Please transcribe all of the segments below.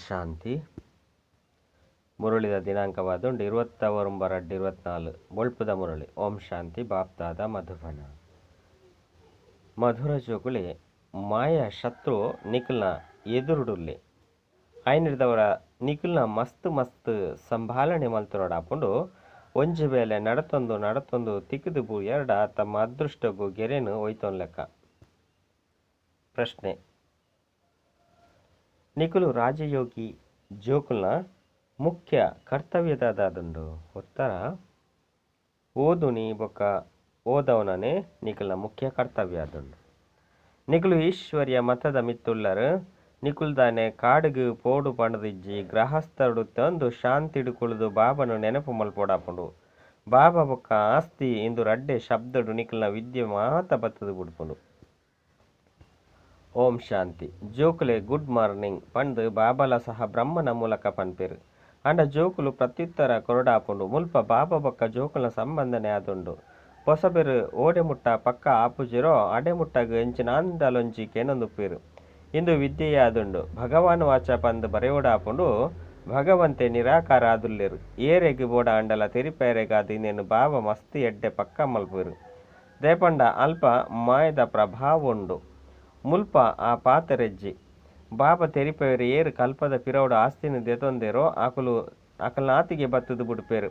ಶಾಂತಿ. ಮುರುಳಿದ ದಿನಾಂಕವಾದುಂಡು 29/2/24 ಬೊಳ್ಪುದ ಮುರಳಿ. ಓಂ ಶಾಂತಿ. ಬಾಪ್ದಾದ ಮಧುಬನ. ಮಧುರ ಜೋಗುಳಿ ಮಾಯ ಶತ್ರು ನಿಖಲ್ನ ಎದುರುಡುಲ್ಲೆ ಐನಿಡ್ದವರ ನಿಖಲ್ನ ಮಸ್ತ್ ಸಂಭಾಲನೆ ಮಲ್ತುರೋಡಾಪುಂಡು ಒಂಜಿ ಬೇಲೆ ನಡತೊಂದು ತಿಕ್ಕಿದುಬು ಎರಡ ತಮ್ಮ ಅದೃಷ್ಟಗೂ ಗೆರೆನು ಒಯ್ತೊನ್ ಲೆಕ್ಕ. ಪ್ರಶ್ನೆ: ನಿಖಲು ರಾಜಯೋಗಿ ಜೋಕುಲ್ನ ಮುಖ್ಯ ಕರ್ತವ್ಯದಾದುಂಡು. ಉತ್ತರ: ಓದುನಿ ಬೊಕ್ಕ ಓದವನೇ ನಿಖಲ್ನ ಮುಖ್ಯ ಕರ್ತವ್ಯ ಆದುಂಡು. ನಿಖಲು ಈಶ್ವರ್ಯ ಮತದ ಮಿತ್ತುಳ್ಳರು ನಿಖುಲ್ದಾನೆ ಕಾಡುಗು ಪೋಡು ಪಣದಿಜ್ಜಿ ಗೃಹಸ್ಥರುಡು ತಂದು ಶಾಂತಿಡು ಕುಳಿದು ಬಾಬನು ನೆನಪು ಮಲ್ಪೋಡಾಪುಂಡು. ಬಾಬಾ ಬೊಕ್ಕ ಆಸ್ತಿ ಇಂದು ರಡ್ಡೆ ಶಬ್ದಡು ನಿಖಲ್ನ ವಿದ್ಯೆ ಮಾತ ಬತ್ತದು ಬಿಡ್ಪುಂಡು. ಓಂ ಶಾಂತಿ. ಜೋಕುಲೆ ಗುಡ್ ಮಾರ್ನಿಂಗ್ ಪಂದು ಬಾಬಾಲ ಸಹ ಬ್ರಹ್ಮನ ಮೂಲಕ ಪನ್ಪೇರು. ಅಂಡ ಜೋಕುಲು ಪ್ರತ್ಯುತ್ತರ ಕೊರಡಾಪುಂಡು. ಮುಲ್ಪ ಬಾಬಾ ಬೊಕ್ಕ ಜೋಕುಲ್ನ ಸಂಬಂಧನೆ ಆದುಂಡು. ಪೊಸಬೆರು ಓಡೆ ಮುಟ್ಟ ಪಕ್ಕ ಆಪುಜಿರೋ ಅಡೆ ಮುಟ್ಟಗು ಎಂಚಿನ ಅಂದಲೊಂಜಿ ಕೆನೊಂದುಪ್ಪೇರು. ಇಂದು ವಿದ್ಯೆಯೇ ಆದುಂಡು. ಭಗವಾನ್ ವಾಚ ಪಂದು ಬರೆಯೋಡಾಪುಂಡು. ಭಗವಂತೆ ನಿರಾಕಾರ ಆದುಲ್ಲೇರು. ಏರೆಗು ಬೋಡ ಅಂಡಲ ತೆರಿಪೇರೆಗಾದು ಇನ್ನೇನು ಬಾಬಾ ಮಸ್ತ್ ಎಡ್ಡೆ ಪಕ್ಕ ಮಲ್ಪೇರು. ದೇಪಂಡ ಅಲ್ಪ ಮಾಯದ ಪ್ರಭಾವ ಉಂಡು. ಮುಲ್ಪ ಆ ಪಾತೆರೆಜ್ಜಿ ಬಾಬಾ ತೆರಿಪೇರು ಏರು ಕಲ್ಪದ ಪಿರೌಡು ಆಸ್ತಿನ ದೆತೊಂದೇರೋ ಅಕಲ್ನಾತಿಗೆ ಬತ್ತದು ಬಿಡ್ಪೇರು.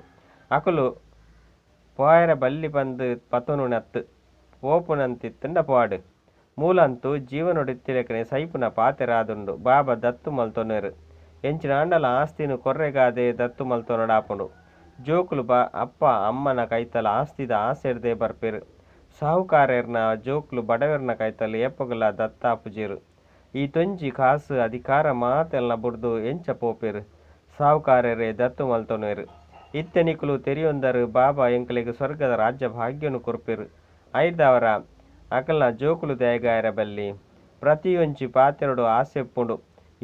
ಅಕಲು ಪಾಯರ ಬಲ್ಲಿ ಬಂದು ಪತೊನು ನತ್ತು ಪೋಪುನಂತಿತ್ತಂಡ ಪಾಡು ಮೂಲಂತೂ ಜೀವನೊಡಿತ್ತಿಲೆಕನೆ ಸೈಪುನ ಪಾತೆರಾದುಂಡು. ಬಾಬಾ ದತ್ತು ಮಲ್ತೊನೇರು ಎಂಚಿನ ಅಂಡಲ ಆಸ್ತಿನ ಕೊರ್ರೆಗಾದೆ ದತ್ತು ಮಲ್ತೊನಡಾಪುಂಡು. ಜೋಕುಲು ಅಪ್ಪ ಅಮ್ಮನ ಕೈತಲ ಆಸ್ತಿದ ಆಸೆಡ್ದೆ ಬರ್ಪೇರು. ಸಾಹುಕಾರರ್ನ ಜೋಕುಲು ಬಡವರ್ನ ಕೈತಲು ಏಪಗುಲ ದತ್ತಾಪುಜೇರು. ಈ ತೊಂಜಿ ಕಾಸು ಅಧಿಕಾರ ಮಾತೆಲ್ನ ಬುಡ್ದು ಎಂಚ ಪೋಪೇರು. ಸಾಹುಕಾರರೇ ದತ್ತು ಮಲ್ತೊನೇರು. ಇತ್ತೆ ನಿಕುಲು ತೆರಿಯೊಂದರು ಬಾಬಾ ಎಂಕಲಿಗೆ ಸ್ವರ್ಗದ ರಾಜ್ಯ ಭಾಗ್ಯನು ಕೊರ್ಪೇರು. ಐದವರ ಅಕಲ್ನ ಜೋಕುಲು ದಯಗಾಯರ ಬಲ್ಲಿ ಪ್ರತಿಯೊಂಜಿ ಪಾತೆರಡು ಆಸೆ ಎಪ್ಪುಂಡು.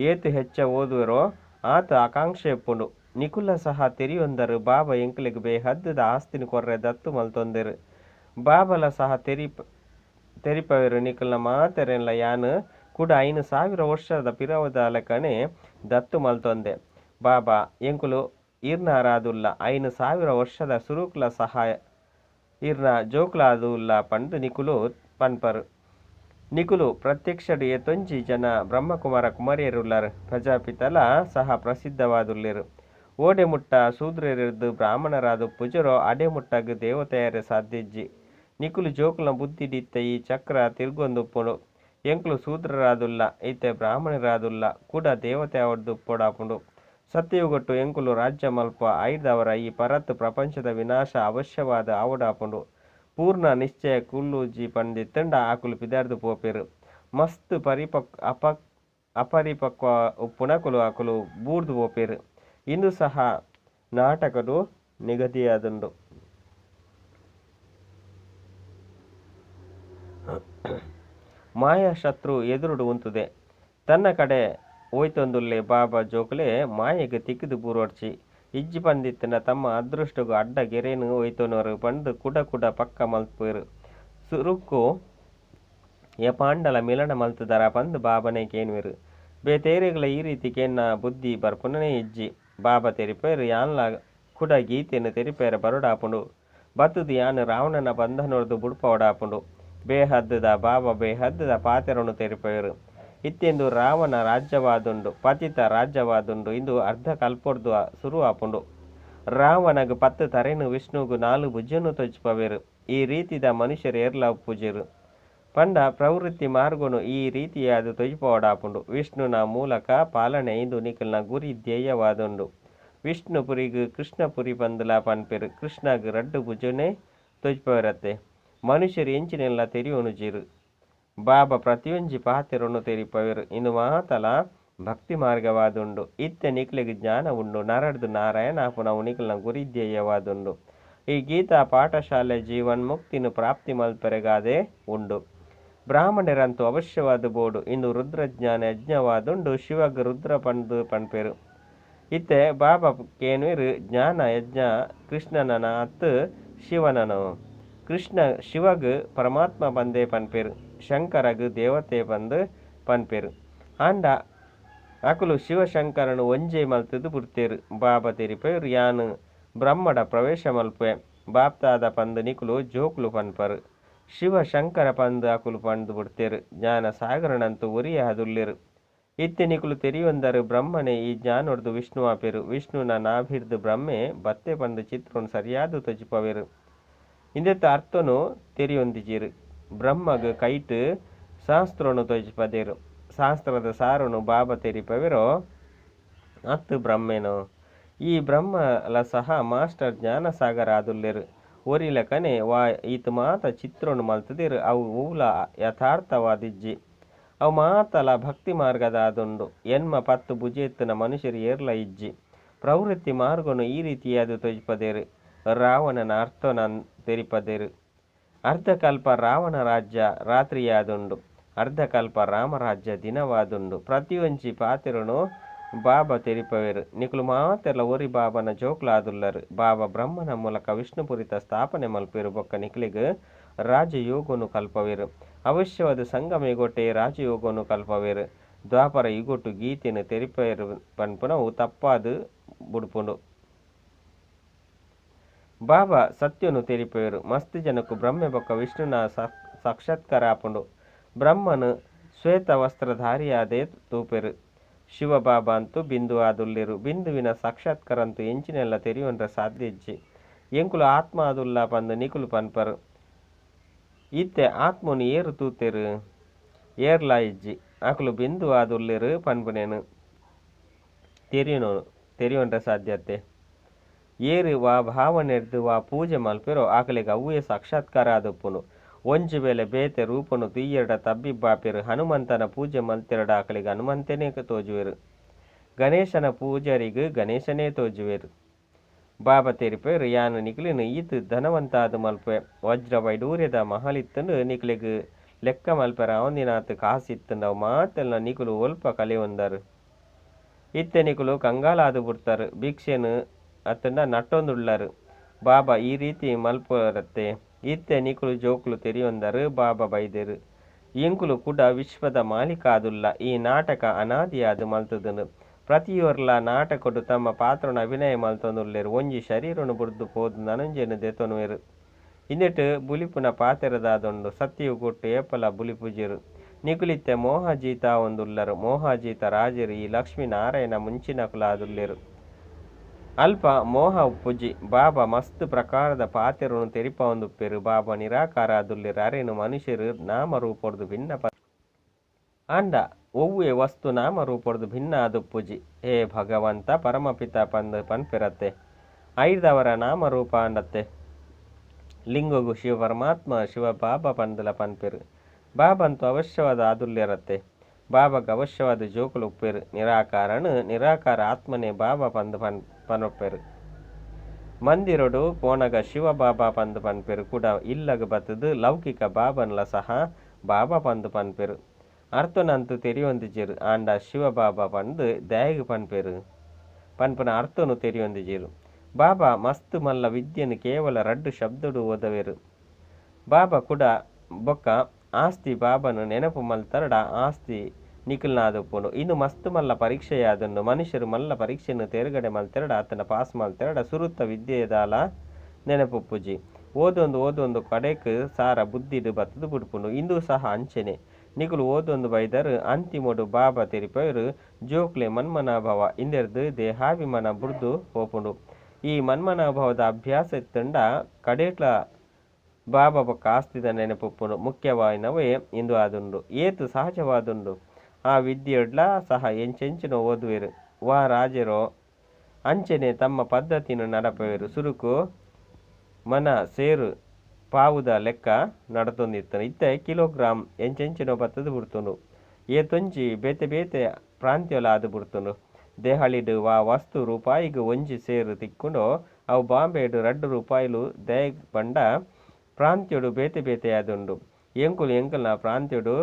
ಏತು ಹೆಚ್ಚ ಓದುವರೋ ಆತ ಆಕಾಂಕ್ಷೆ ಎಪ್ಪುಂಡು. ನಿಕುಲ ಸಹ ತೆರಿಯೊಂದರು ಬಾಬಾ ಎಂಕಲಿಗೆ ಬೇಹದ್ದದ ಆಸ್ತಿನ ಕೊರ್ರೆ ದತ್ತು ಮಲ್ತೊಂದೇರು. ಬಾಬಲ ಸಹ ತೆರಿಪವೆರು ನಿಕಲ್ನ ಮಾತೆರೆನ್ಲ ಯಾನು ಕೂಡ 5,000 ವರ್ಷದ ಪಿರವದ ಲೆಕ್ಕನೆ ದತ್ತು ಮಲ್ತೊಂದೆ. ಬಾಬಾ ಎಂಕುಲು ಇರ್ನಾರಾದುಲ್ಲ 5,000 ವರ್ಷದ ಸುರುಕ್ಲ ಸಹಾಯ ಇರ್ನ ಜೋಕ್ಲಾದುಲ್ಲ ಪಂದು ನಿಕುಲು ಪನ್ಪರು. ನಿಕುಲು ಪ್ರತ್ಯಕ್ಷಡು ಏತೊಂಜಿ ಜನ ಬ್ರಹ್ಮಕುಮಾರ ಕುಮಾರಿಯರುಳ್ಳರು. ಪ್ರಜಾಪಿತಲ ಸಹ ಪ್ರಸಿದ್ಧವಾದುಲ್ಲೇರು. ಓಡೆ ಮುಟ್ಟ ಶೂದ್ರರಿದ್ದು ಬ್ರಾಹ್ಮಣರಾದು ಪುಜರೋ ಅಡೆ ಮುಟ್ಟಗು ದೇವತೆಯರೇ ಸಾಧ್ಯಜ್ಜಿ. ನಿಕುಲು ಜೋಕುಲ್ನ ಬುದ್ಧಿಡಿತ್ತ ಈ ಚಕ್ರ ತಿರ್ಗೊಂದುಪ್ಪುಂಡು. ಎಂಕುಲು ಶೂದ್ರರಾದುಲ್ಲ ಇತ್ತೆ ಬ್ರಾಹ್ಮಣರಾದುಲ್ಲ ಕೂಡ ದೇವತೆ ಅವಡ್ದುಪ್ಪೋಡಾಪುಂಡು. ಸತ್ಯಯುಗಟ್ಟು ಎಂಕುಲು ರಾಜ್ಯ ಮಲ್ಪ ಐದವರ ಈ ಪರತ್ ಪ್ರಪಂಚದ ವಿನಾಶ ಅವಶ್ಯವಾದ ಆವಡಾಪುಂಡು. ಪೂರ್ಣ ನಿಶ್ಚಯ ಕುಲ್ಲುಜಿ ಪಂದಿತ್ತಂಡ ಆಕುಲು ಪಿದಾರ್ದು ಪೋಪೇರು. ಮಸ್ತ್ ಅಪರಿಪಕ್ವ ಉಪ್ಪುನಕುಲು ಆಕುಲು ಬೂರ್ದು ಪೋಪೇರು. ಇಂದು ಸಹ ನಾಟಕಡು ನಿಗದಿಯಾದುಂಡು. ಮಾಯಾ ಶತ್ರು ಎದುರುಡು ಉಂತುದೆ ತನ್ನ ಕಡೆ ಒಯ್ತೊಂದುಲ್ಲೆ ಬಾಬಾ ಜೋಕುಲೆ ಮಾಯೆಗೆ ತಿಕ್ಕಿದು ಬೂರೋಡ್ಚಿ ಇಜ್ಜಿ ಪಂದಿತ್ತಿನ ತಮ್ಮ ಅದೃಷ್ಟಗೂ ಅಡ್ಡ ಗೆರೆನು ಒಯ್ತೊನೋರು ಪಂದು ಕುಡ ಪಕ್ಕ ಮಲ್ಪೇರು. ಸುರುಕ್ಕು ಯಪಾಂಡಲ ಮಿಲನ ಮಲ್ತುದರ ಪಂದು ಬಾಬನೇ ಕೇನ್ವೆರು. ಬೇತೇರೆಗಳ ಈ ರೀತಿ ಕೇನ್ನ ಬುದ್ಧಿ ಬರ್ಪುನನೇ ಇಜ್ಜಿ ಬಾಬಾ ತೆರಿಪೇರು. ಯಾನ್ಲ ಕುಡ ಗೀತೆಯನ್ನು ತೆರಿಪೇರ ಬರುಡಾಪುಂಡು. ಬತ್ತದು ಯಾನು ರಾವಣನ ಬಂಧನೊಡ್ದು ಬುಡ್ಪವಡಾಪುಂಡು. ಬೇಹದ್ದದ ಬಾಬಾ ಬೇಹದ್ದದ ಪಾತೆರನು ತೆರಿಪೇರು. ಇತ್ತೆಂದು ರಾವಣ ರಾಜ್ಯವಾದುಂಡು ಪತಿತ ರಾಜ್ಯವಾದುಂಡು. ಇಂದು ಅರ್ಧ ಕಲ್ಪೊಡ್ದು ಶುರು ಆಪುಂಡು. ರಾವಣಗು 10 ತರೆನು ವಿಷ್ಣುಗು 4 ಭುಜನು ತೊಜ್ಪವೇರು. ಈ ರೀತಿದ ಮನುಷ್ಯರು ಏರ್ಲ ಪೂಜೆರು ಪಂಡ ಪ್ರವೃತ್ತಿ ಮಾರ್ಗನು ಈ ರೀತಿಯಾದ ತೊಜ್ಪವಡಾಪುಂಡು. ವಿಷ್ಣುನ ಮೂಲಕ ಪಾಲನೆ ಇಂದು ನಿಖಲ್ನ ಗುರಿ ಧ್ಯೇಯವಾದುಂಡು. ವಿಷ್ಣುಪುರಿಗು ಕೃಷ್ಣಪುರಿ ಪಂದುಲ ಪನ್ಪೇರು. ಕೃಷ್ಣಗು 2 ಭುಜನೇ ತೊಜ್ಪವಿರತ್ತೆ. ಮನುಷ್ಯರು ಎಂಚಿನೆಲ್ಲ ತೆರಿಯೋನುಜಿರು. ಬಾಬಾ ಪ್ರತಿಯೊಂಜಿ ಪಾತೆರನು ತೆರಿಪವೆರು. ಇಂದು ಮಾತಲ ಭಕ್ತಿ ಮಾರ್ಗವಾದುಂಡು. ಇತ್ತೆ ನಿಖಲಿಗೆ ಜ್ಞಾನ ಉಂಡು. ನರಡ್ದು ನಾರಾಯಣ ಪುನವು ನಿಖಲ್ನ ಗುರಿ ಧ್ಯೇಯವಾದುಂಡು. ಈ ಗೀತಾ ಪಾಠಶಾಲೆ ಜೀವನ್ಮುಕ್ತಿನು ಪ್ರಾಪ್ತಿ ಮಲ್ಪೆರೆಗಾದೆ ಉಂಡು. ಬ್ರಾಹ್ಮಣರಂತೂ ಅವಶ್ಯವಾದ ಬೋಡು. ಇಂದು ರುದ್ರಜ್ಞಾನ ಯಜ್ಞವಾದುಂಡು. ಶಿವಗ್ ರುದ್ರ ಪಂದು ಪನ್ಪೇರು. ಇತ್ತೆ ಬಾಬಾ ಕೇನ್ವೆರು ಜ್ಞಾನ ಯಜ್ಞ ಕೃಷ್ಣನನ ಅತ್ತು ಶಿವನನು. ಕೃಷ್ಣ ಶಿವಗ್ ಪರಮಾತ್ಮ ಬಂದೇ ಪನ್ಪೇರು. ಶಂಕರಗ್ ದೇವತೆ ಬಂದು ಪನ್ಪೇರು. ಆಂಡ ಅಕುಲು ಶಿವಶಂಕರನು ಒಂಜೆ ಮಲ್ತದು ಬುಡ್ತೇರು. ಬಾಬಾ ತೆರಿಪೇರು ಯಾನು ಬ್ರಹ್ಮಡ ಪ್ರವೇಶ ಮಲ್ಪೆ ಬಾಪ್ತಾದ ಪಂದು ನಿಕುಲು ಜೋಕುಲು ಪನ್ಪರು. ಶಿವಶಂಕರ ಪಂದು ಅಕುಲು ಪಂದು ಬುಡ್ತೇರು. ಜ್ಞಾನ ಸಾಗರನಂತೂ ಒರಿಯ ಹದುಲ್ಲೇರು. ಇತ್ತೆ ನಿಕುಲು ತೆರಿಯೊಂದರು ಬ್ರಹ್ಮನೆ ಈ ಜ್ಞಾನೊಡ್ದು ವಿಷ್ಣು ಆಪೇರು. ವಿಷ್ಣುನ ನಾಭಿರ್ದು ಬ್ರಹ್ಮೆ ಬತ್ತೆ ಪಂದು ಚಿತ್ರನು ಸರಿಯಾದು ತೊಜಿಪವೇರು. ಇಂದೆತ್ತ ಅರ್ಥನು ತೆರಿಯೊಂದಿಜಿರು. ಬ್ರಹ್ಮಗ್ ಕೈಟ್ ಶಾಸ್ತ್ರನು ತೊಜಿಪದೇರು. ಶಾಸ್ತ್ರದ ಸಾರನು ಬಾಬಾ ತೆರಿಪವೆರೋ ಅತ್ತು ಬ್ರಹ್ಮೆನೋ. ಈ ಬ್ರಹ್ಮಲ ಸಹ ಮಾಸ್ಟರ್ ಜ್ಞಾನ ಸಾಗರ ಆದುಲ್ಲೇರು. ಒರಿಲ ಕನೆ ವಾ ಈತ ಮಾತ ಚಿತ್ರನು ಮಲ್ತದೇರು. ಅವು ಊಲ ಯಥಾರ್ಥವಾದಿಜ್ಜಿ. ಅವು ಮಾತಲ ಭಕ್ತಿ ಮಾರ್ಗದ ಆದುಂಡು. ಎನ್ಮ ಪತ್ತು ಭುಜೆತ್ತಿನ ಮನುಷ್ಯರು ಏರ್ಲ ಇಜ್ಜಿ. ಪ್ರವೃತ್ತಿ ಮಾರ್ಗನು ಈ ರೀತಿಯಾದ ತೊಜಿಪದೇರು. ರಾವಣನ ಅರ್ಥನ ತೆರಿಪದೇರು. ಅರ್ಧಕಲ್ಪ ರಾವಣ ರಾಜ್ಯ ರಾತ್ರಿಯಾದುಂಡು. ಅರ್ಧಕಲ್ಪ ರಾಮರಾಜ್ಯ ದಿನವಾದುಂಡು. ಪ್ರತಿಯೊಂಚಿ ಪಾತಿರನು ಬಾಬಾ ತೆರಿಪವೇರು. ನಿಕುಲು ಮಾತೆಲ್ಲ ಒರಿ ಬಾಬನ ಜೋಕ್ಲಾದುಲ್ಲರು. ಬಾಬಾ ಬ್ರಹ್ಮನ ಮೂಲಕ ವಿಷ್ಣುಪುರಿತ ಸ್ಥಾಪನೆ ಮಲ್ಪೇರು. ಬೊಕ್ಕ ನಿಕುಲಿಗೆ ರಾಜಯೋಗನು ಕಲ್ಪವೇರು. ಅವಶ್ಯವಾದ ಸಂಗಮೇಗೊಟ್ಟೆ ರಾಜಯೋಗನು ಕಲ್ಪವೇರು. ದ್ವಾಪರ ಇಗೊಟ್ಟು ಗೀತೆನು ತೆರಿಪೇರು ಪನ್ಪುನವು ತಪ್ಪಾದು ಬುಡ್ಪುಂಡು. ಬಾಬಾ ಸತ್ಯನು ತೆರಿಪೇರು. ಮಸ್ತ್ ಜನಕ್ಕೂ ಬ್ರಹ್ಮೆ ಬೊಕ್ಕ ವಿಷ್ಣುನ ಸಾಕ್ಷಾತ್ಕಾರ ಆಪುಂಡು. ಬ್ರಹ್ಮನು ಶ್ವೇತ ವಸ್ತ್ರಧಾರಿಯಾದೇ ತೂಪೆರು. ಶಿವಬಾಬಾ ಅಂತೂ ಬಿಂದು ಆದುಲ್ಲೇರು. ಬಿಂದುವಿನ ಸಾಕ್ಷಾತ್ಕಾರ ಅಂತೂ ಎಂಚಿನೆಲ್ಲ ತೆರಿಯೊಂಡ್ರೆ ಸಾಧ್ಯ ಇಜ್ಜಿ. ಎಂಕುಲು ಆತ್ಮ ಆದುಲ್ಲ ಪಂದು ನಿಕುಲು ಪನ್ಪರು. ಇತ್ತೆ ಆತ್ಮನು ಏರು ತೂತೆರು ಏರ್ಲಾ ಇಜ್ಜಿ. ಅಕುಲು ಬಿಂದು ಆದುಲ್ಲೇರು ಪನ್ಪುನೇನು ತೆರಿಯೊಂಡ್ರೆ ಸಾಧ್ಯತೆ. ಏರು ವಾ ಭಾವನೆರ್ದು ವಾ ಪೂಜೆ ಮಲ್ಪೆರೋ ಆಕಲಿಗೆ ಅವ್ವೇ ಸಾಕ್ಷಾತ್ಕಾರ ಆದುಪ್ಪುನು. ಒಂಜು ವೇಳೆ ಬೇತೆ ರೂಪನು ತುಯ್ಯರಡ ತಬ್ಬಿಬ್ಬಾಪೆರು. ಹನುಮಂತನ ಪೂಜೆ ಮಲ್ತೆರಡ ಆಕಲಿಗೆ ಹನುಮಂತನೇ ತೋಜುವೆರು. ಗಣೇಶನ ಪೂಜಾರಿಗೆ ಗಣೇಶನೇ ತೋಜುವೆರು. ಬಾಬಾ ತೆರಿಪೇರು ಯಾನು ನಿಕುಲಿನ ಈತು ಧನವಂತಾದ ಮಲ್ಪೆ. ವಜ್ರ ವೈಡೂರ್ಯದ ಮಹಲಿತ್ತಂಡು ನಿಕುಲಿಗೆ ಲೆಕ್ಕ ಮಲ್ಪೆರ ಅವನಿನಾತು ಕಾಸಿತ್ತಂಡು. ಅವು ಮಾತೆಲ್ಲ ನಿಕುಲು ಒಲ್ಪ ಕಲಿಯೊಂದರು. ಇತ್ತೆ ನಿಕುಲು ಕಂಗಾಲಾದು ಬಿಡ್ತಾರು. ಭಿಕ್ಷೆನು ಅತ್ತಂಡ ನಟ್ಟೊಂದುಳ್ಳರು. ಬಾಬಾ ಈ ರೀತಿ ಮಲ್ಪರತ್ತೆ. ಇತ್ತೆ ನಿಕುಲು ಜೋಕುಲು ತೆರಿಯೊಂದರು. ಬಾಬಾ ಬೈದೇರು. ಇಂಕುಲು ಕೂಡ ವಿಶ್ವದ ಮಾಲೀಕ ಆದುಲ್ಲ. ಈ ನಾಟಕ ಅನಾದಿಯಾದು ಮಲ್ತದನು. ಪ್ರತಿಯೊರ್ಲ ನಾಟಕಡು ತಮ್ಮ ಪಾತ್ರನ ಅಭಿನಯ ಮಲ್ತೊಂದುಲ್ಲೇರು. ಒಂಜಿ ಶರೀರನು ಬುಡ್ದು ಪೋದು ನನಂಜೆನು ದೆತೊನುವೆರು. ಇಂದೆಟ್ಟು ಬುಲಿಪುನ ಪಾತೆರದಾದೊಂಡು ಸತ್ಯವು ಕೊಟ್ಟು ಏಪಲ ಬುಲಿಪುಜಿರು. ನಿಕುಲಿತ್ತೆ ಮೋಹಜೀತ ಒಂದುಲ್ಲರು. ಮೋಹಜೀತ ರಾಜರು ಈ ಲಕ್ಷ್ಮೀನಾರಾಯಣ ಮುಂಚಿನಕುಲಾದುಲ್ಲೇರು. ಅಲ್ಪ ಮೋಹ ಉಪ್ಪುಜಿ. ಬಾಬಾ ಮಸ್ತ್ ಪ್ರಕಾರದ ಪಾತೆರನು ತೆರಿಪ ಒಂದುಪ್ಪೇರು. ಬಾಬಾ ನಿರಾಕಾರ ಆದುಲ್ಲೇರು. ಅರೇನು ಮನುಷ್ಯರು ನಾಮರೂಪೊಡ್ದು ಭಿನ್ನ ಅಂಡ ಒವ್ವೇ ವಸ್ತು ನಾಮರೂಪೊಡ್ದು ಭಿನ್ನ ಆದುಪ್ಪುಜಿ. ಹೇ ಭಗವಂತ ಪರಮಪಿತ ಪಂದು ಪನ್ಪೆರತ್ತೆ. ಐದವರ ನಾಮರೂಪ ಅಂಡತ್ತೆ. ಲಿಂಗಗು ಶಿವ ಪರಮಾತ್ಮ ಶಿವ ಬಾಬಾ ಪಂದಲ ಪನ್ಪೆರು. ಬಾಬಂತೂ ಅವಶ್ಯವಾದ ಆದುಲ್ಲೇರತ್ತೆ. ಬಾಬಾಗ ಅವಶ್ಯವಾದ ಜೋಕುಲು ಉಪ್ಪೇರು. ನಿರಾಕಾರನು ನಿರಾಕಾರ ಆತ್ಮನೇ ಬಾಬಾ ಪಂದು ಪನ್ಪೆರು. ಮಂದಿರೊಡು ಪೋಣಗ ಶಿವ ಬಾಬಾ ಪಂದು ಪನ್ಪೆರು. ಕೂಡ ಇಲ್ಲಗ ಬತ್ತದು ಲೌಕಿಕ ಬಾಬನ್ಲ ಸಹ ಬಾಬಾ ಪಂದು ಪನ್ಪೆರು. ಅರ್ಥನಂತೂ ತೆರಿಯೊಂದಿಜೇರು. ಆಂಡ ಶಿವ ಬಾಬಾ ಪಂದು ದಯಗು ಪನ್ಪೆರು. ಪನ್ಪನ ಅರ್ಥನು ತೆರಿಯೊಂದಿಜೇರು. ಬಾಬಾ ಮಸ್ತ್ ಮಲ್ಲ ವಿದ್ಯೆನು ಕೇವಲ 2 ಶಬ್ದಡು ಓದವೆರು. ಬಾಬಾ ಕೂಡ ಬೊಕ್ಕ ಆಸ್ತಿ ಬಾಬಾನು ನೆನಪು ಮಲ್ತರಡ ಆಸ್ತಿ ನಿಖಿಲ್ನಾದುಪ್ಪುನು. ಇನ್ನು ಮಸ್ತ್ ಮಲ್ಲ ಪರೀಕ್ಷೆಯಾದನ್ನು. ಮನುಷ್ಯರು ಮಲ್ಲ ಪರೀಕ್ಷೆಯನ್ನು ತೇರ್ಗಡೆ ಮಲ್ತೆರಡ ಆತನ ಪಾಸ್ ಮಲ್ತೆರಡ ಸುರುತ್ತ ವಿದ್ಯೆದಾಲ ನೆನಪುಪ್ಪುಜಿ. ಓದೊಂದು ಕಡೆಕ್ ಸಾರ ಬುದ್ಧಿಡು ಬತ್ತದು ಬುಡ್ಪುಂಡು. ಇಂದು ಸಹ ಅಂಚೆನೆ. ನಿಕುಲು ಓದೊಂದು ಬೈದರು ಅಂತಿಮೊಡು ಬಾಬಾ ತೆರಿಪೇರು ಜೋಕ್ಲೆ ಮನ್ಮನಾಭವ ಇಂದೆರ್ದು ದೇಹಾಭಿಮಾನ ಬುಡ್ದು ಹೋಪುಂಡು. ಈ ಮನ್ಮನಾಭವದ ಅಭ್ಯಾಸ ಇತ್ತಂಡ ಕಡೇಟ್ಲ ಬಾಬಾ ಬೊಕ್ಕ ಆಸ್ತಿದ ನೆನಪುಪ್ಪುಂಡು. ಮುಖ್ಯವಾಯಿನವೇ ಇಂದು ಆದುಂಡು. ಏತು ಸಹಜವಾದುಂಡು. ಆ ವಿದ್ಯೆಡ್ಲ ಸಹ ಎಂಚೆಂಚಿನ ಓದುವೆರು. ವಾ ರಾಜರೋ ಅಂಚೆನೆ ತಮ್ಮ ಪದ್ಧತಿಯನ್ನು ನಡಪವೆರು. ಸುರುಕು ಮನ ಸೇರು ಪಾವುದ ಲೆಕ್ಕ ನಡತೊಂದಿತ್ತನು. ಇತ್ತೆ ಕಿಲೋಗ್ರಾಮ್ ಎಂಚೆಂಚಿನ ಬತ್ತದು ಬಿಡ್ತುಂಡು. ಏತೊಂಜಿ ಬೇತೆ ಬೇತೆ ಪ್ರಾಂತ್ಯಲ ಆದು ಬಿಡ್ತುಂಡು. ದೇಹಳಿಡು ವಾ ವಸ್ತು ರೂಪಾಯಿಗೆ ಒಂಜಿ ಸೇರು ತಿಕ್ಕುಂಡು ಅವು ಬಾಂಬೆಡು 2 ರೂಪಾಯಿಲು ದಯಗ್ ಪಂಡ ಪ್ರಾಂತ್ಯಡು ಬೇತೆ ಬೇತೆ ಆದುಂಡು. ಎಂಕುಲು ಎಂಕಲ್ನ ಪ್ರಾಂತ್ಯಡು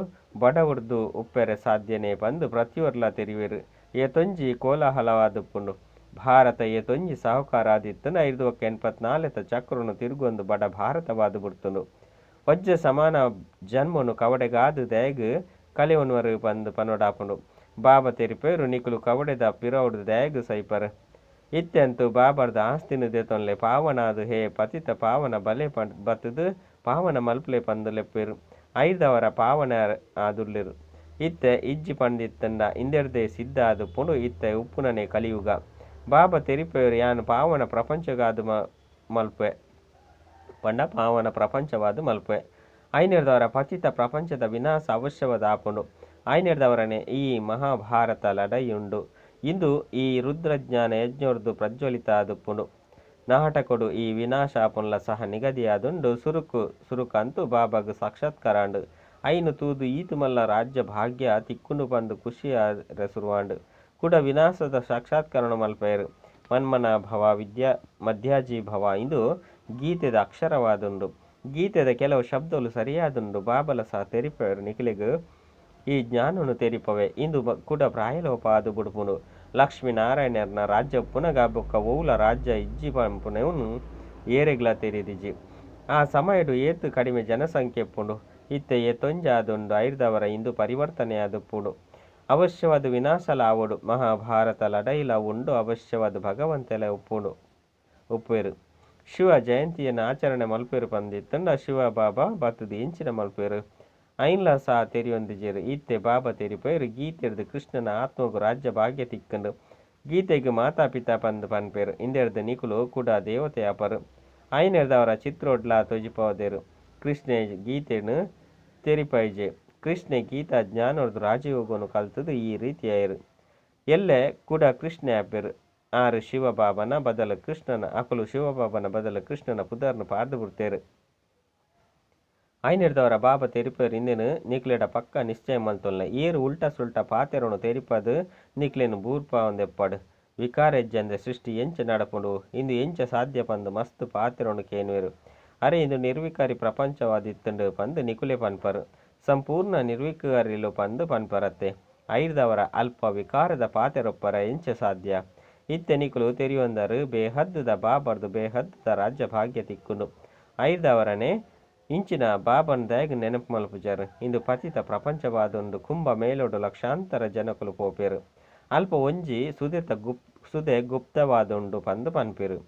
ಬಡವಡ್ದು ಉಪ್ಪೆರೆ ಸಾಧ್ಯನೇ ಪಂದು ಪ್ರತಿಯೊರ್ಲ ತೆರಿವೆರು. ಏತೊಂಜಿ ಕೋಲಾಹಲವಾದುಪ್ಪುಂಡು. ಭಾರತ ಏತೊಂಜಿ ಸಾಹುಕಾರ ಆದಿತ್ತಂದು 584 ಚಕ್ರನು ತಿರುಗೊಂದು ಬಡ ಭಾರತವಾದು ಬಿಡ್ತುಂಡು. ವಜ್ರ ಸಮಾನ ಜನ್ಮನು ಕವಡೆಗಾದು ದಯಗ್ ಕಲೆವನ್ವರು ಪಂದು ಪನೋಡಾಪುಂಡು. ಬಾಬಾ ತೆರಿಪೇರು ನಿಕುಲು ಕವಡೆದ ಪಿರೌಡು ದಯಗು ಸೈಪರ್ ಇತ್ತೆಂತು ಬಾಬರ್ದ ಆಸ್ತಿನು ದೆತೊನ್ಲೆ ಪಾವನಾದು ಹೇ ಪತಿತ ಪಾವನ ಬಲೆ ಬತ್ತದು ಪಾವನ ಮಲ್ಪಲೆ ಪಂದುಲೆಪ್ಪೆರು ಐದವರ ಪಾವನ ಆದುರ್ಲಿರು ಇತ್ತೆ ಇಜ್ಜಿ ಪಂಡಿತ್ತಂಡ ಇಂದೆರ್ದೆ ಸಿದ್ಧ ಅದು ಪುಂಡು ಇತ್ತೆ ಉಪ್ಪುನನೆ ಕಲಿಯುಗ ಬಾಬಾ ತೆರಿಪೇರು ಯಾನು ಪಾವನ ಪ್ರಪಂಚಗಾದು ಮಲ್ಪೆ ಪಂಡ ಪಾವನ ಪ್ರಪಂಚವಾದು ಮಲ್ಪೆ ಐನೆರ್ದವರ ಪತಿತ ಪ್ರಪಂಚದ ವಿನಾಶ ಅವಶ್ಯವಾದ ಆಪುಂಡು ಐನೆರ್ದವರನೆ ಈ ಮಹಾಭಾರತ ಲಡೈಯುಂಡು ಇಂದು ಈ ರುದ್ರಜ್ಞಾನ ಯಜ್ಞೋರ್ದು ಪ್ರಜ್ವಲಿತ ಆದುಪ್ಪುಂಡು ನಾಟಕೊಡು ಈ ವಿನಾಶ ಆಪುನ್ಲ ಸಹ ನಿಗದಿಯಾದುಂಡು ಸುರುಕಂತೂ ಬಾಬಾಗ ಸಾಕ್ಷಾತ್ಕಾರಾಂಡು ಐನು ತೂದು ಈತು ಮಲ್ಲ ರಾಜ್ಯ ಭಾಗ್ಯ ತಿಕ್ಕುಂಡು ಬಂದು ಖುಷಿಯ ರೆಸುರುವಾಂಡು ಕೂಡ ವಿನಾಶದ ಸಾಕ್ಷಾತ್ಕಾರಣ ಮಲ್ಪೇರು ಮನ್ಮನ ಭವ ಮಧ್ಯಾಜಿ ಭವ ಇಂದು ಗೀತೆದ ಅಕ್ಷರವಾದುಂಡು ಗೀತೆದ ಕೆಲವು ಶಬ್ದಗಳು ಸರಿಯಾದುಂಡು ಬಾಬಲ ಸಹ ತೆರಿಪೇರು ನಿಖಿಲಿಗು ಈ ಜ್ಞಾನನು ತೆರಿಪವೆ ಇಂದು ಕೂಡ ಪ್ರಾಯಲೋಪ ಆದು ಬುಡುಪುಂಡು ಲಕ್ಷ್ಮೀನಾರಾಯಣರ್ನ ರಾಜ್ಯ ಪುನಗ ಬೊಕ್ಕ ಓವುಲ ರಾಜ್ಯ ಇಜ್ಜಿ ಪಂಪುನವನು ಏರೆಗ್ಲ ತೆರಿದಿಜಿ ಆ ಸಮಯಡು ಏತು ಕಡಿಮೆ ಜನಸಂಖ್ಯೆ ಪುಂಡು ಇತ್ತೆ ತೊಂಜಾದುಂಡು ಐರ್ದವರ ಇಂದು ಪರಿವರ್ತನೆ ಆದುಪ್ಪುಡು ಅವಶ್ಯವಾದ ವಿನಾಶಲ ಆವಡು ಮಹಾಭಾರತ ಲಡೈಲ ಉಂಡು ಅವಶ್ಯವಾದ ಭಗವಂತೆಲ ಉಪ್ಪೇರು ಶಿವ ಜಯಂತಿಯನ್ನು ಆಚರಣೆ ಮಲ್ಪೇರು ಪಂದಿತ್ತಂಡ ಶಿವ ಬಾಬಾ ಬತ್ತದು ಇಂಚಿನ ಮಲ್ಪೇರು ಐನ್ಲ ಸಹ ತೆರಿಯೊಂದಿಜೇರು ಇತ್ತೆ ಬಾಬಾ ತೆರಿಪೇರು ಗೀತೆರ್ದು ಕೃಷ್ಣನ ಆತ್ಮಗು ರಾಜ್ಯ ಭಾಗ್ಯ ತಿಕ್ಕಂಡು ಗೀತೆಗೆ ಮಾತಾಪಿತಾ ಪಂದು ಪನ್ಪೇರು ಇಂದೆರ್ದು ನಿಕುಲು ಕೂಡ ದೇವತೆ ಅಪರು ಐನೆರ್ದವರ ಚಿತ್ರೋಡ್ಲ ತೊಜಿಪೋದೇರು ಕೃಷ್ಣ ಗೀತೆನು ತೆರಿಪೈಜೆ ಕೃಷ್ಣ ಗೀತಾ ಜ್ಞಾನೋರ್ದು ರಾಜಯೋಗನು ಕಲ್ತದು ಈ ರೀತಿಯಾಯಿರು ಎಲ್ಲೆ ಕೂಡ ಕೃಷ್ಣ ಆಪೇರು ಆರು ಶಿವಬಾಬನ ಬದಲು ಕೃಷ್ಣನ ಅಕಲು ಶಿವಬಾಬನ ಬದಲು ಕೃಷ್ಣನ ಪುದರ್ನು ಪಾರ್ದು ಬಿಡ್ತೇರು ಐನೆರ್ದವರ ಬಾಬಾ ತೆರಿಪೇರು ಇಂದೆನು ನಿಕ್ಲೆಡ ಪಕ್ಕ ನಿಶ್ಚಯ ಮಲ್ತೊಲ್ಲ ಏರು ಉಲ್ಟಾ ಸುಲ್ಟಾ ಪಾತೆರನು ತೆರಿಪದು ನಿಕ್ಲೆನು ಬೂರ್ಪ ಒಂದೆಪ್ಪಡು ವಿಕಾರ ಹೆಜ್ಜೆಂದೆ ಸೃಷ್ಟಿ ಎಂಚ ನಡಪುಂಡು ಇಂದು ಎಂಚ ಸಾಧ್ಯ ಪಂದು ಮಸ್ತ್ ಪಾತೆರನು ಕೇನುವೆರು ಅರೆ ಇಂದು ನಿರ್ವಿಕಾರಿ ಪ್ರಪಂಚವಾದಿತ್ತಂಡು ಪಂದು ನಿಕುಲೆ ಪನ್ಪರು ಸಂಪೂರ್ಣ ನಿರ್ವಿಕಾರಿಲು ಪಂದು ಪನ್ಪರತ್ತೆ ಐರ್ದವರ ಅಲ್ಪ ವಿಕಾರದ ಪಾತೆರೊಪ್ಪರ ಎಂಚ ಸಾಧ್ಯ ಇತ್ತೆ ನಿಕುಲು ತೆರಿಯೊಂದರು ಬೇಹದ್ದುದ ಬಾಬರ್ದು ಬೇಹದ್ದುದ ರಾಜ್ಯ ಭಾಗ್ಯ ತಿಕ್ಕುಂಡು ಐರ್ದವರನೆ ಇಂಚಿನ ಬಾಬನ್ ದಯಗ್ ನೆನಪು ಮಲ್ಪುಜರು ಇಂದು ಪತಿತ ಪ್ರಪಂಚವಾದೊಂದು ಕುಂಭ ಮೇಲೋಡು ಲಕ್ಷಾಂತರ ಜನಕುಲು ಪೋಪೇರು ಅಲ್ಪ ಒಂಜಿ ಸುದೆ ಗುಪ್ತವಾದುಂಡು ಪಂದು ಪನ್ಪೇರು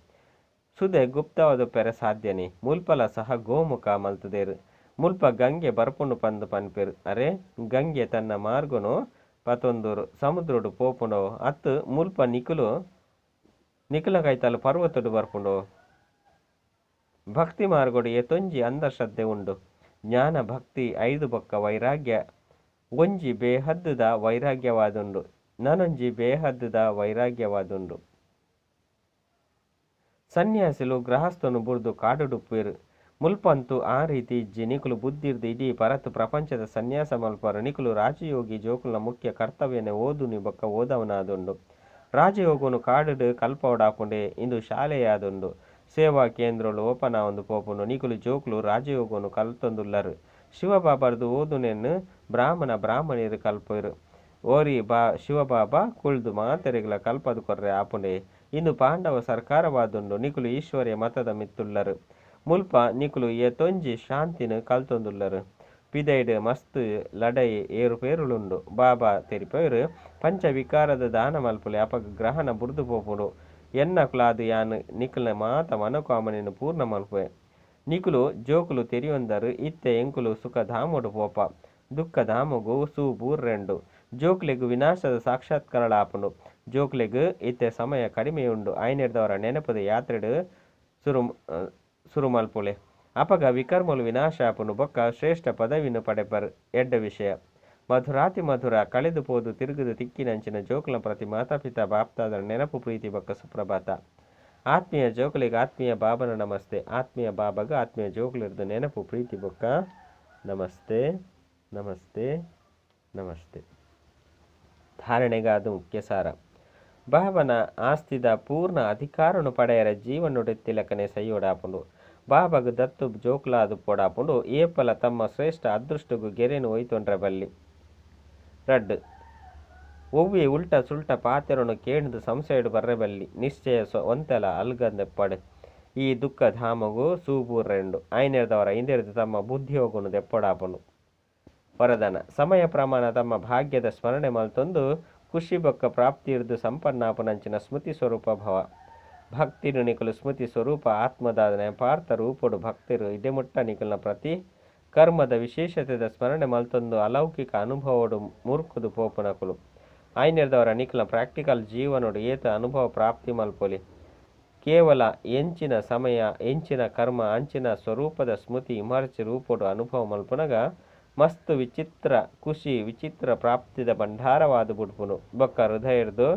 ಸುದೆ ಗುಪ್ತವಾದ ಪೆರ ಸಾಧ್ಯನೆ ಮುಲ್ಪಲ ಸಹ ಗೋಮುಖ ಮಲ್ತುದೇರು ಮುಲ್ಪ ಗಂಗೆ ಬರ್ಪುಂಡು ಪಂದು ಪನ್ಪೇರು ಅರೆ ಗಂಗೆ ತನ್ನ ಮಾರ್ಗುನು ಪತೊಂದೂರು ಸಮುದ್ರಡು ಪೋಪುಂಡು ಅತ್ತು ಮುಲ್ಪ ನಿಕುಲ ಕೈತಲು ಪರ್ವತಡು ಬರ್ಪುಂಡು ಭಕ್ತಿ ಮಾರ್ಗೋಡು ತೊಂಜಿ ಅಂಧಶ್ರದ್ಧೆ ಉಂಡು ಜ್ಞಾನ ಭಕ್ತಿ ಐದು ಬೊಕ್ಕ ವೈರಾಗ್ಯ ಒಂಜಿ ಬೇಹದ್ದುದ ವೈರಾಗ್ಯವಾದುಂಡು ನನೊಂಜಿ ಬೇಹದ್ದುದ ವೈರಾಗ್ಯವಾದುಂಡು ಸನ್ಯಾಸಿಲು ಗೃಹಸ್ಥನು ಬುರ್ದು ಕಾಡುಡುಪ್ಪೇರು ಮುಲ್ಪಂತು ಆ ರೀತಿ ಇಜ್ಜಿ ನಿಕುಲು ಬುದ್ಧಿರ್ದು ಇಡೀ ಪರತು ಪ್ರಪಂಚದ ಸನ್ಯಾಸ ಮಲ್ಪರು ನಿಕುಲು ರಾಜಯೋಗಿ ಜೋಕುಲ ಮುಖ್ಯ ಕರ್ತವ್ಯನೆ ಓದುನಿ ಬೊಕ್ಕ ಓದವನಾದುಂಡು ರಾಜಯೋಗನು ಕಾಡುಡು ಕಲ್ಪವಡಾಪುಂಡೆ ಇಂದು ಶಾಲೆಯಾದುಂಡು ಸೇವಾ ಕೇಂದ್ರಲು ಓಪನ ಒಂದು ಪೋಪುನು ನಿಕುಲು ಜೋಕುಲು ರಾಜಯೋಗನು ಕಲ್ತೊಂದುಲ್ಲರು ಶಿವಬಾಬರ್ದು ಓದುನೆನ್ನು ಬ್ರಾಹ್ಮಣಿರು ಕಲ್ಪರು ಓರಿ ಶಿವಬಾಬಾ ಕುಳ್ದು ಮಾತೆರೆಗಳ ಕಲ್ಪದು ಕೊರ್ರೆ ಆಪುಂಡೆ ಇಂದು ಪಾಂಡವ ಸರ್ಕಾರವಾದುಂಡು ನಿಕುಲು ಈಶ್ವರ್ಯ ಮತದ ಮಿತ್ತುಳ್ಳರು ಮುಲ್ಪ ನಿಕುಲು ತೊಂಜಿ ಶಾಂತಿನು ಕಲ್ತೊಂದುಲ್ಲರು ಪಿದೈಡ್ ಮಸ್ತ್ ಲಡೈ ಏರುಪೇರುಳುಂಡು ಬಾಬಾ ತೆರಿಪೇರು ಪಂಚ ವಿಕಾರದ ದಾನ ಮಲ್ಪುಲೆ ಅಪಗ ಗ್ರಹಣ ಬುರ್ದು ಪೋಪುಡು ಎನ್ನ ಕುಲಾದು ಯಾನು ನಿಕುಲ ಮಾತ ಮನೋಕಾಮನೆಯನ್ನು ಪೂರ್ಣ ಮಲ್ಪುವೆ ನಿಕುಲು ಜೋಕುಲು ತೆರಿಯೊಂದರು ಇತ್ತೆ ಎಂಕುಲು ಸುಖ ಧಾಮೋಡು ಪೋಪ ದುಃಖ ಧಾಮಗು ಬೂರ್ರೆಂಡು ಜೋಕ್ಲೆಗು ವಿನಾಶದ ಸಾಕ್ಷಾತ್ಕಾರಳಾಪುಂಡು ಜೋಕ್ಲೆಗು ಇತ್ತೆ ಸಮಯ ಕಡಿಮೆಯುಂಡು ಐನೆರ್ದವರ ನೆನಪದ ಯಾತ್ರೆಡು ಸುರು ಮಲ್ಪುಲೆ ಅಪಗ ವಿಕರ್ಮಲು ವಿನಾಶ ಆಪುನು ಬೊಕ್ಕ ಶ್ರೇಷ್ಠ ಪದವಿನು ಪಡೆಪರ್ ಎಡ್ಡ ವಿಷಯ ಮಧುರಾತಿ ಮಧುರ ಕಳೆದು ಪೋದು ತಿರುಗುದು ತಿಕ್ಕಿನಂಚಿನ ಜೋಕುಲ ಪ್ರತಿ ಮಾತಾಪಿತಾ ಬಾಪ್ತಾದರ ನೆನಪು ಪ್ರೀತಿ ಬೊಕ್ಕ ಸುಪ್ರಭಾತ ಆತ್ಮೀಯ ಜೋಕುಲಿಗೆ ಆತ್ಮೀಯ ಬಾಬನ ನಮಸ್ತೆ ಆತ್ಮೀಯ ಬಾಬಗ ಆತ್ಮೀಯ ಜೋಕುಲಿರ್ದು ನೆನಪು ಪ್ರೀತಿ ಬೊಕ್ಕ ನಮಸ್ತೆ ನಮಸ್ತೆ ನಮಸ್ತೆ ಧಾರಣೆಗಾದು ಮುಖ್ಯ ಸಾರ ಬಾಬನ ಆಸ್ತಿದ ಪೂರ್ಣ ಅಧಿಕಾರನು ಪಡೆಯರ ಜೀವನೊಡೆತ್ತಿಲಕನೆ ಸೈಯೊಡಾಪುಂಡು ಬಾಬಗ ದತ್ತು ಜೋಕುಲಾದು ಪೋಡಾಪುಂಡು ಏಪಲ ತಮ್ಮ ಶ್ರೇಷ್ಠ ಅದೃಷ್ಟಗೂ ಗೆರೆನು ಒಯ್ತೊಂಡ್ರೆ ಬಲ್ಲಿ ರಡ್ಡು ಒವ್ವೆ ಉಲ್ಟ ಸುಲ್ಟ ಪಾತೆರನು ಕೇಣಿದು ಸಂಶಯಡು ಬರ್ರೆಬಲ್ಲಿ ನಿಶ್ಚಯ ಒಂತೆಲ ಅಲ್ಗಂದೆಪ್ಪಡು ಈ ದುಃಖ ಧಾಮಗೂ ಸೂಬೂರ್ರೆಂಡು ಐನೆರ್ದವರ ಇಂದೆರ್ದು ತಮ್ಮ ಬುದ್ಧಿ ಹೋಗುನು ದೆಪ್ಪಡಾಪುಂಡು ವರದಾನ ಸಮಯ ಪ್ರಮಾಣ ತಮ್ಮ ಭಾಗ್ಯದ ಸ್ಮರಣೆ ಮಲ್ತೊಂದು ಖುಷಿ ಬೊಕ್ಕ ಪ್ರಾಪ್ತಿ ಇರ್ದು ಸಂಪನ್ನಾಪುನಂಚಿನ ಸ್ಮೃತಿ ಸ್ವರೂಪ ಭವ ಭಕ್ತಿರು ನಿಕುಲು ಸ್ಮೃತಿ ಸ್ವರೂಪ ಆತ್ಮದಾದನೆ ಪಾರ್ಥ ರೂಪುಡು ಭಕ್ತಿರು ಇಡೆಮುಟ್ಟ ನಿಕುಲ್ನ ಪ್ರತಿ ಕರ್ಮದ ವಿಶೇಷತೆದ ಸ್ಮರಣೆ ಮಲ್ತೊಂದು ಅಲೌಕಿಕ ಅನುಭವಡು ಮುರ್ಕುದು ಪೋಪುನಕುಲು ಆಯ್ನೆರ್ದವರ ನಿಕುಲ್ನ ಪ್ರಾಕ್ಟಿಕಲ್ ಜೀವನೋಡು ಏತ ಅನುಭವ ಪ್ರಾಪ್ತಿ ಮಲ್ಪೊಲಿ ಕೇವಲ ಎಂಚಿನ ಸಮಯ ಎಂಚಿನ ಕರ್ಮ ಅಂಚಿನ ಸ್ವರೂಪದ ಸ್ಮೃತಿ ಇಮರ್ಚಿ ರೂಪುಡು ಅನುಭವ ಮಲ್ಪುನಗ ಮಸ್ತ್ ವಿಚಿತ್ರ ಖುಷಿ ವಿಚಿತ್ರ ಪ್ರಾಪ್ತಿದ ಭಂಡಾರವಾದ ಬುಡ್ಪುನು ಬೊಕ್ಕ ಹೃದಯರ್ದು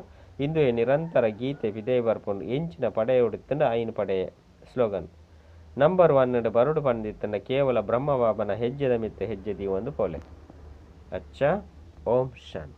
ಇಂದು ನಿರಂತರ ಗೀತೆ ವಿಧೇಯ ಬರ್ಪುಂಡು ಎಂಚಿನ ಪಡೆಯ ಉಡಿತಂಡ ಐನು ಪಡೆಯ ಸ್ಲೋಗನ್ ನಂಬರ್ 1 ಬರುಡು ಪಂಡಿತಂಡ ಕೇವಲ ಬ್ರಹ್ಮಬಾಬನ ಹೆಜ್ಜೆದ ಮಿತ್ತ ಹೆಜ್ಜೆ ದೀವೊಂದು ಪೋಲೆ ಅಚ್ಚ ಓಂ ಶಾಂತಿ.